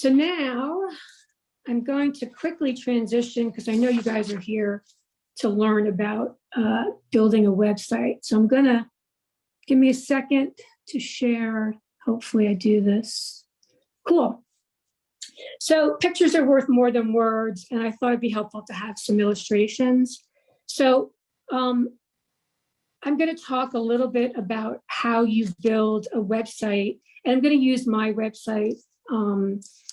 So now I'm going to quickly transition because I know you guys are here to learn about building a website. So I'm gonna, give me a second to share. Hopefully I do this. Cool. So pictures are worth more than words, and I thought it'd be helpful to have some illustrations. So I'm going to talk a little bit about how you build a website, and I'm going to use my website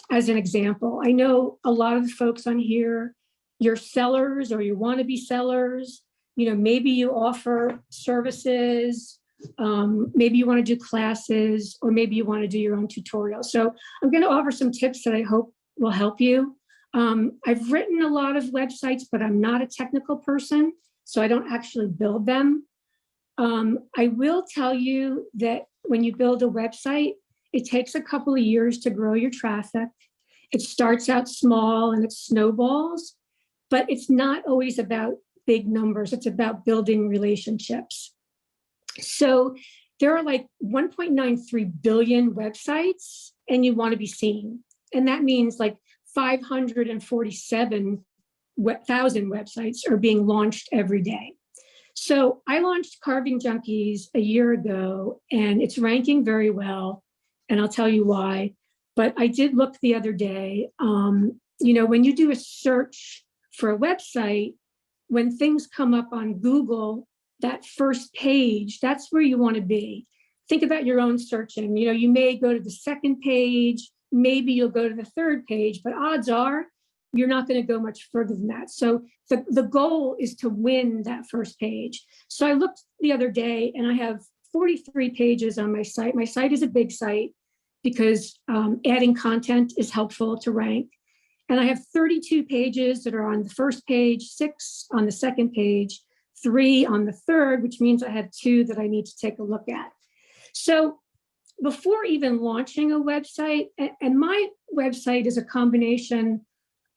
as an example. I know a lot of the folks on here, you're sellers or you want to be sellers. You know, maybe you offer services, maybe you want to do classes, or maybe you want to do your own tutorials. So I'm going to offer some tips that I hope will help you. I've written a lot of websites, but I'm not a technical person, so I don't actually build them. I will tell you that when you build a website, it takes a couple of years to grow your traffic. It starts out small and it snowballs, but it's not always about big numbers. It's about building relationships. So there are like 1.93 billion websites, and you want to be seen. And that means like 547,000 websites are being launched every day. So I launched Carving Junkies a year ago, and it's ranking very well, and I'll tell you why. But I did look the other day, you know, when you do a search for a website, when things come up on Google, that first page, that's where you want to be. Think about your own searching. You know, you may go to the second page, maybe you'll go to the third page, but odds are you're not going to go much further than that. So the goal is to win that first page. So I looked the other day, and I have 43 pages on my site. My site is a big site because adding content is helpful to rank. And I have 32 pages that are on the first page, 6 on the second page, 3 on the third, which means I have 2 that I need to take a look at. So before even launching a website, and my website is a combination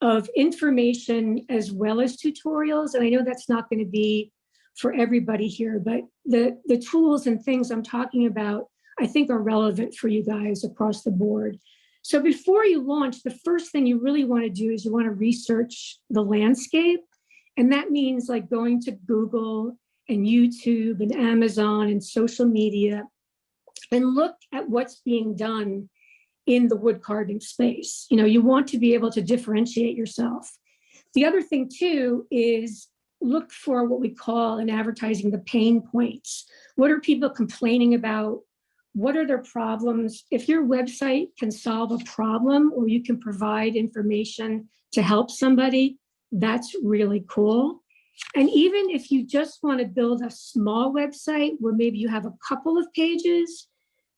of information as well as tutorials, and I know that's not going to be for everybody here, but the tools and things I'm talking about, I think are relevant for you guys across the board. So before you launch, the first thing you really want to do is you want to research the landscape. And that means like going to Google and YouTube and Amazon and social media and look at what's being done in the wood carving space. You know, you want to be able to differentiate yourself. The other thing too is look for what we call in advertising the pain points. What are people complaining about? What are their problems? If your website can solve a problem or you can provide information to help somebody, that's really cool. And even if you just want to build a small website where maybe you have a couple of pages,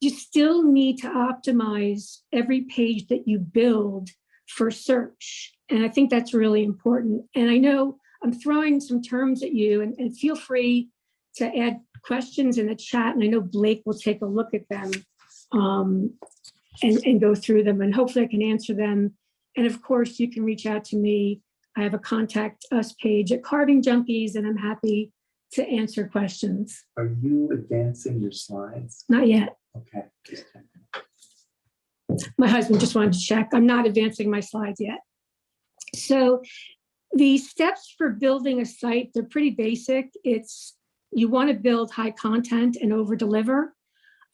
you still need to optimize every page that you build for search. And I think that's really important. And I know I'm throwing some terms at you, and feel free to add questions in the chat. And I know Blake will take a look at them and go through them, and hopefully I can answer them. And of course, you can reach out to me. I have a contact us page at Carving Junkies, and I'm happy to answer questions. Are you advancing your slides? Not yet. Okay. My husband just wanted to check. I'm not advancing my slides yet. So the steps for building a site, they're pretty basic. It's you want to build high content and over deliver.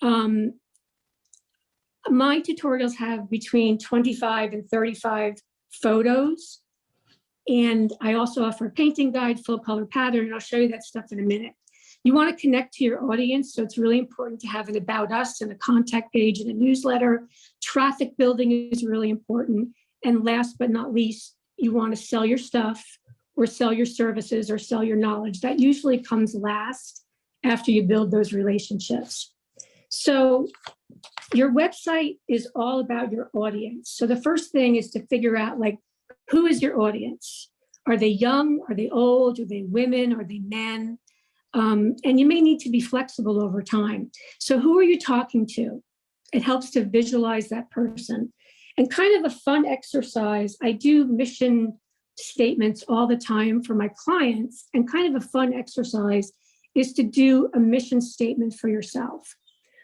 My tutorials have between 25 and 35 photos. And I also offer a painting guide, full color pattern, and I'll show you that stuff in a minute. You want to connect to your audience, so it's really important to have an about us and a contact page and a newsletter. Traffic building is really important. And last but not least, you want to sell your stuff or sell your services or sell your knowledge. That usually comes last after you build those relationships. So your website is all about your audience. So the first thing is to figure out, like, who is your audience? Are they young? Are they old? Are they women? Are they men? And you may need to be flexible over time. So who are you talking to? It helps to visualize that person. And kind of a fun exercise, I do mission statements all the time for my clients, and kind of a fun exercise is to do a mission statement for yourself.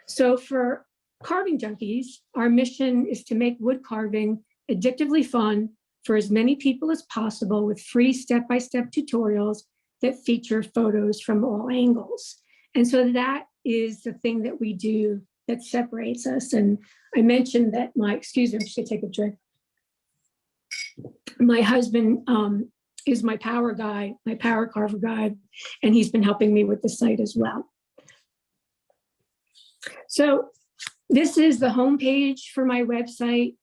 So for Carving Junkies, our mission is to make wood carving addictively fun for as many people as possible with free step-by-step tutorials that feature photos from all angles. And so that is the thing that we do that separates us. And I mentioned that excuse me, I'm just gonna take a drink. My husband is my power guy, my power carver guy, and he's been helping me with the site as well. So this is the homepage for my website.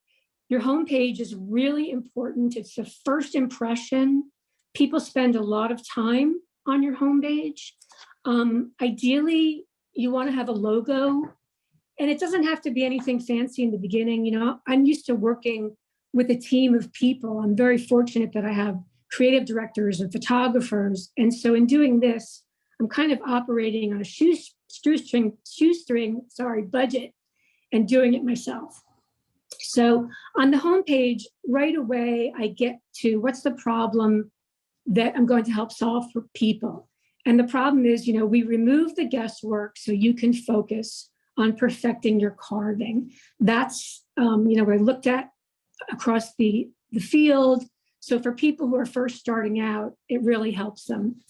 Your homepage is really important. It's the first impression. People spend a lot of time on your homepage. Ideally, you want to have a logo, and it doesn't have to be anything fancy in the beginning. You know, I'm used to working with a team of people. I'm very fortunate that I have creative directors and photographers. And so in doing this, I'm kind of operating on a shoestring budget and doing it myself. So on the homepage, right away, I get to what's the problem that I'm going to help solve for people. And the problem is, you know, we remove the guesswork so you can focus on perfecting your carving. That's, you know, what I looked at across the field. So for people who are first starting out, it really helps them.